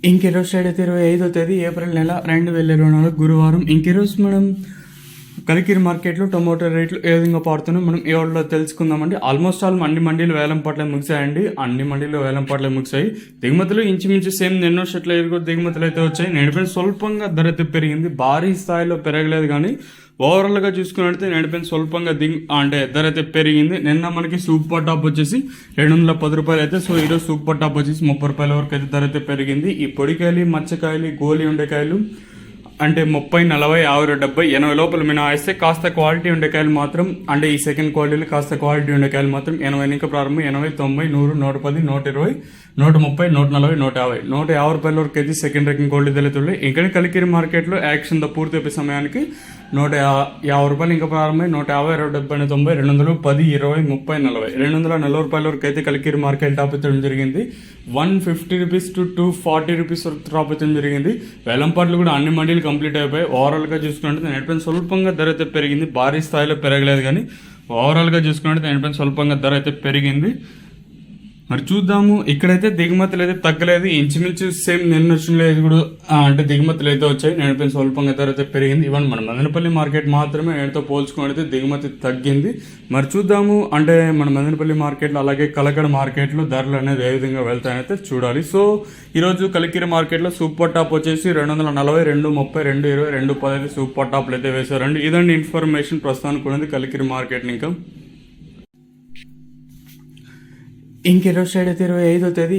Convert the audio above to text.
ఇంకెరోజు side అయితే 25వ తేదీ April నెల 2024 గురువారం. ఇంకెరోజు మనం కలికిరి మార్కెట్లో టొమాటో రేట్లు ఏ విధంగా పడుతున్నాయి మనం ఈ వాటిలో తెలుసుకుందామండి. ఆల్మోస్ట్ ఆల్ అన్ని మండీలు వేలం పాటలే ముగిసాయండి. అన్ని మండీలు వేలం పాటలే ముగిసాయి. దిగుమతులు ఇంచుమించు సేమ్ ఎన్నో షెట్ల దిగుమతులు అయితే వచ్చాయి. నేడిపోయిన స్వల్పంగా ధర అయితే పెరిగింది, భారీ స్థాయిలో పెరగలేదు. కానీ ఓవరాల్గా చూసుకున్నట్లయితే నేడిపోయిన స్వల్పంగా అంటే ధర అయితే పెరిగింది. నిన్న మనకి సూపర్ టాప్ వచ్చేసి 210 రూపాయలు అయితే, సో ఈరోజు సూపర్ టాప్ వచ్చేసి 30 రూపాయల వరకు అయితే ధర అయితే పెరిగింది. ఈ పొడికాయలు, మచ్చకాయలు, గోలి ఉండకాయలు అంటే 30, 40, 50, 70, 80 లోపల మినహాయిస్తే కాస్త క్వాలిటీ ఉండే కాయలు మాత్రం, అంటే ఈ సెకండ్ క్వాలిటీలో కాస్త క్వాలిటీ ఉండే కాయలు మాత్రం 80 ఇంకా ప్రారంభం. 80, 90, 100, 110, 120, 130, 140, 150, 150 రూపాయల వరకు అయితే సెకండ్ ర్యాంకింగ్ క్వాలిటీ తెలుతున్నాయి. ఇక్కడ కలికిరి మార్కెట్లో యాక్షన్ పూర్తి అయిపోయే సమయానికి 150 రూపాయలు ఇంకా ప్రారంభమై 150, 70, 90, 200, 10, 20, 30, 40, 240 రూపాయల వరకు అయితే కలికిరి మార్కెట్ టాప్ అయితే జరిగింది. 150 రూపీస్ టు 240 రూపీస్ వరకు టాప్ అయితే జరిగింది. వేలంపాట్లు కూడా అన్ని మండీలు కంప్లీట్ అయిపోయి. ఓవరాల్గా చూసుకుంటే నెట్పైన స్వల్పంగా ధర అయితే పెరిగింది, భారీ స్థాయిలో పెరగలేదు. కానీ ఓవరాల్గా చూసుకుంటే నెట్పైన స్వల్పంగా ధర అయితే పెరిగింది. మరి చూద్దాము. ఇక్కడైతే దిగుమతులు అయితే తగ్గలేదు, ఇంచుమించు సేమ్ నిన్న వచ్చినది కూడా అంటే దిగుమతులు అయితే వచ్చాయి. నేడుపైన స్వల్పంగా ధర అయితే పెరిగింది. ఈవెన్ మన మదనపల్లి మార్కెట్ మాత్రమే నేటితో పోల్చుకుంటే దిగుమతి తగ్గింది. మరి చూద్దాము, అంటే మన మదనపల్లి మార్కెట్లో అలాగే కలకడ మార్కెట్లో ధరలు అనేది ఏ విధంగా వెళ్తాయనైతే చూడాలి. సో ఈరోజు కలికిరి మార్కెట్లో సూపర్ టాప్ వచ్చేసి 240, 230, 220, 210 సూపర్ టాప్లు అయితే వేశారండి. ఇదండి ఇన్ఫర్మేషన్ ప్రస్తుతానికి ఉన్నది కలికిరి మార్కెట్. ఇంకెరోజు సైడ్ అయితే 25వ తేదీ